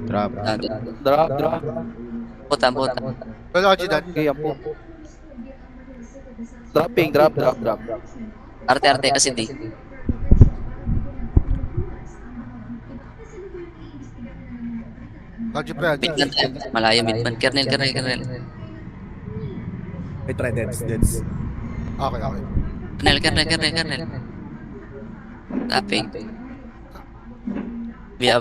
Drop. Drop. Putan, putan. Wala ka dyan. Okay, yan po. Dropping, drop. Arte-arte kasi di. Lagi pre. Midman tayo. Malayo midman. Kernel. I try deads. Okay. Kernel. Tapping. Villa.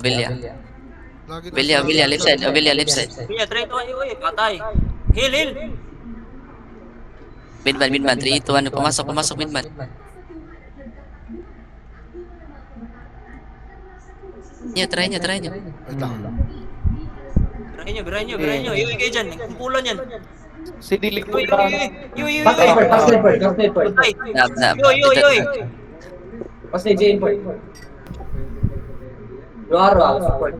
Lagi Villa, left side. Left side. Kuya, try to kayo eh. Patay. Heal. Midman. 3, 2, 1. Pumasok midman. Try nyo. Wait lang. Birahin nyo. Iwi kayo dyan. Kumpulan yan. Si Dilig po Iwi. Pass sniper. Patay. Nab. Yoy. Pass na Jane Port. Luaro ako support.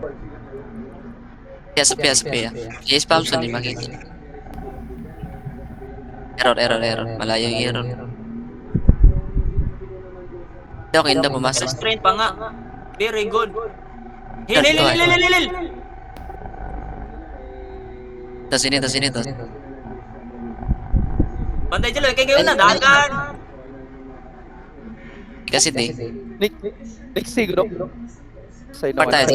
Pia. I-spam sa di makita. Error. Malayo yung error. Okay, hindi pumasok. Restraint pa nga. Very good. Heal. Tas ini. Bantay dyan lang. Kayo na. Dahan. Kasi di. Next siguro. Side naman.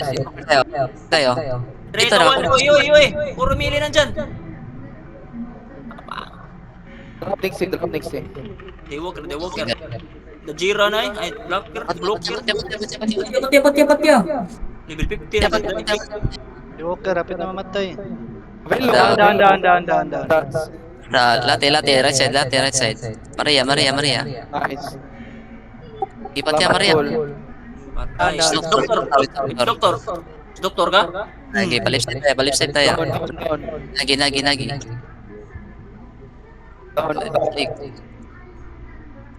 Tayo. Try Dito to na. Yoy. Puro mili nandyan. Drop next. They walker. The Jira na eh. Ay, blocker. Tipat ya. Level 50 na. Joker, rapid na mamatay. Velo. Down. Late, right side. Maria. Nice. Ipatya Maria. Patay. Doktor ka? Lagi, palip side tayo. Down. Nagi.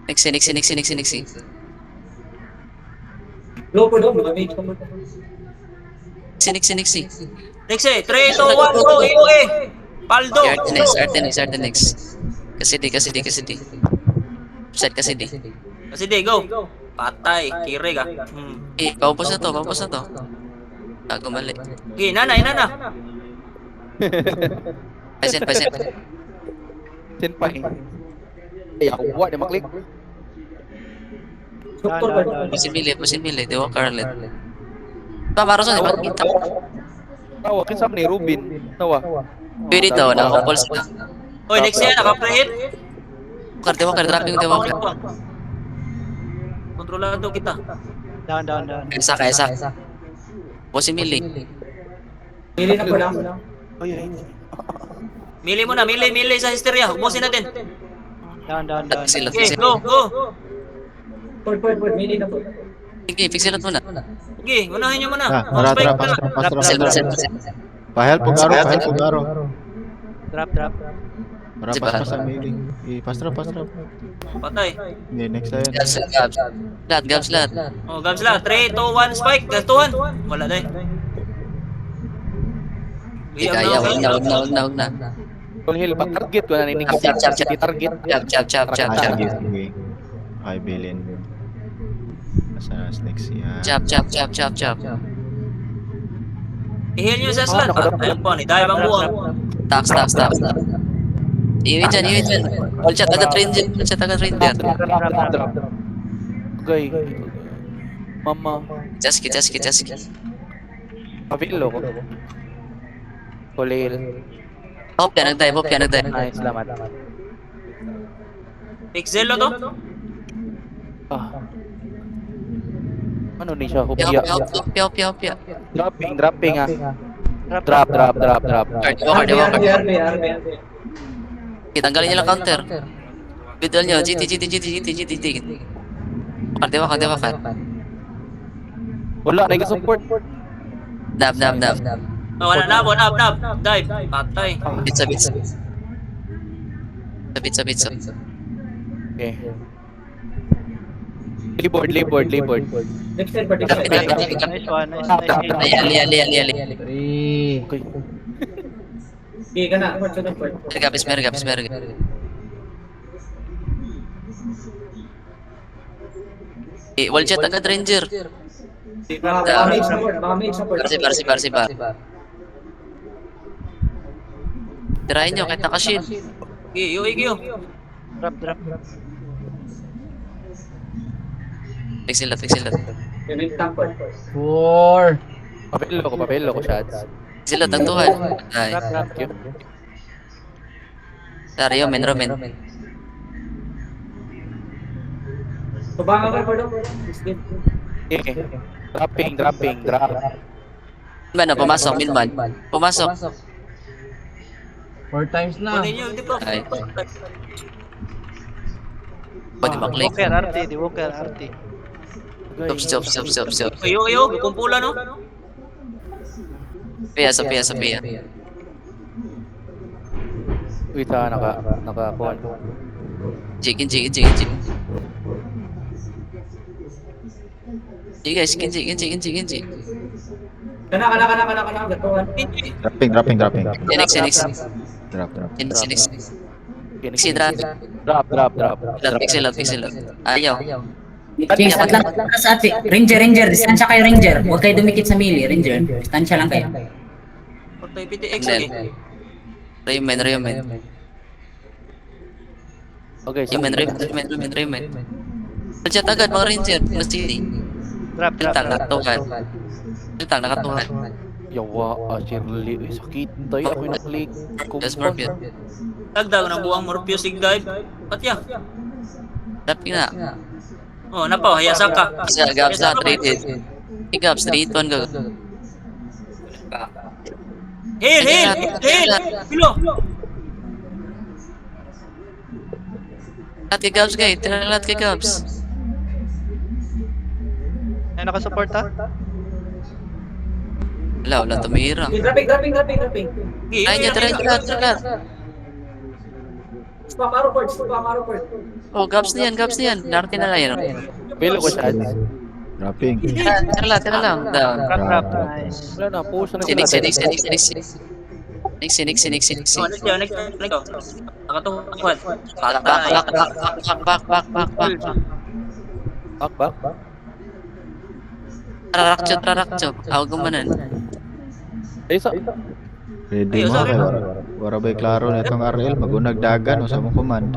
Nixie. Low po. Nixie. Next eh. 3, 2, 1, go. AOE. Paldo. Arte next. Kasi di. Upside kasi di. Kasi di, go. Patay. Kire ka. Paupos na to. Bago mali. Okay, nana. Paisen. Sin pa eh. Ay, ako buwan. Di maklik. Pusin mili. Di walk Carlet. Pamaroson, di ba kita? Tawa, kinsam ni Rubin. Tawa. Pwede to, nakakumpol sila. Oy, next yan. Naka-preheat. Walker, dropping di walker. Kontrolado kita. Down. Kaisa. Pusin mili. Pili na po lang. Mili mo na. Mili sa hysteria. Ubusin natin. Down. Fixilot. Okay, go. Port. Pili na po. Sige, fixilot muna. Okay, unahin nyo muna. Drop. Pasil. Pa-help po garo. Drop. Para pas sa mailing. Pass drop. Patay. Hindi, next tayo. Gabs lahat. Oh, Gabs la. 3, 2, 1, spike. Gastuhan. Wala na eh. Di kaya, huwag na. Kung hill ba target ko na nining Chap. target. Chap. Sige. Ay, bilin. Nasa next yan. Chap. I-heal nyo sa slant. Ayun po, ni Daya bang buwang. Tax. Iwi dyan. All chat agad ranger. Drop. Okay. Mama. Jaski. Pavilo ko. Kulil. Pop yan, nagdive. Nice, salamat. Pixel to? Ano ni siya? Hupya. Pia. Dropping ah. Drop. Walker. RB. Tanggalin niyo lang counter. Bidal nyo, GT. Wakar. Wala, nag-support. Dab. Oh, wala na, nab. Dive. Patay. Bits. Okay. Labor. Next time particular. Nice one. Ali. Okay. Sige ka na. Port. Mergapis. Wall chat agad ranger. Baka mage support. Barsi bar. Tirahin nyo kahit naka-shield. Iyo. Drop. Pixel lot. Unit tank po. Papelo ko shots. Pixel lot ang tuhan. Ay. Drop. Romen. Tubangan ka po daw. Okay. Dropping. Milman na, pumasok, Milman. Pumasok. 4 times na. Kunin nyo, di ba? Ay. Pwede maklik. Di Walker, RT. Stop. Iyo, kumpula no? Sophia. Wait naka-kuhan. Chicken. Sige guys, chicken. Kana. Gatuhan. Dropping. Phoenix. Drop. Si drop. Drop. Pixel lot. Ayaw. James, at lang sa ate. Ranger. Distansya kayo, Ranger. Huwag kayo dumikit sa melee, Ranger. Distansya lang kayo. Patay PTX Then, eh. Rayman. Okay, so Rayman. Pagchat agad mga ranger. Mas CD. Drop. Piltang nakatuhan. yawa, Shirley, sakit tayo ako yung na-click. Just Morpheus. Dagdag ng buwang Morpheus Igdive. Patya. Tapi na. Oh, napaw, hayasa ka. Isa, Gabs na, traded. Gaps, 3-1 ka. Heal! Pilo! Lahat kay Gabs guys, tira lahat kay Gabs. Ay, nakasupport ha? Wala tumira. Dropping. Ay niya, tira lahat. Spamaro port. Oh, Gabs na yan. Darating na lang yan. Pilo ko siya. Dropping. Tira lang. Down. Drop. Nice. Wala na, push na Sinik. Oh, next. Nakatuhan. Back. Back. Trarakcho. Awag mo manan. Isa. Ready mo kay wara bay klaro na itong RL magunag dagan o sa mong command.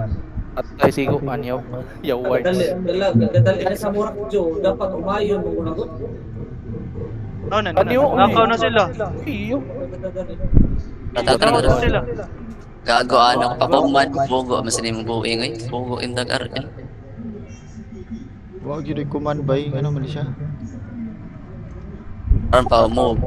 At tayo sigo, anyaw. Yaway. Dadali na sa murag jo, dapat umayon mo kunagot. Oh, Ano? nakaw na sila. Iyo. Nakaw na sila. Gagoan ako papaman. Pugo. Masanin mong buwing ay. Pugo in dag RL. Wag yun yung command bay ano man siya. Parang pa move.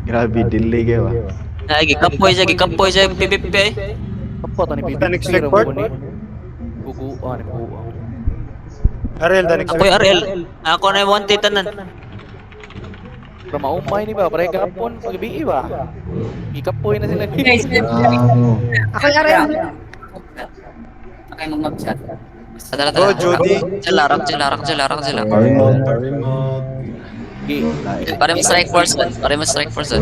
Grabe delay kayo ah. Ay, gikapoy siya yung PVP eh. Apa to ni Bibi? Next report? Guguan. Ariel, the next Apoy RL. Ako na yung wanted tanan. Pero maumay ni ba? Pare kapon, pag-ibi ba? Ikapoy na sila. Guys, Ako yung mag-chat. Tara. Oh, Jody. Jalarak. Remote. Okay. Pare mo strike force.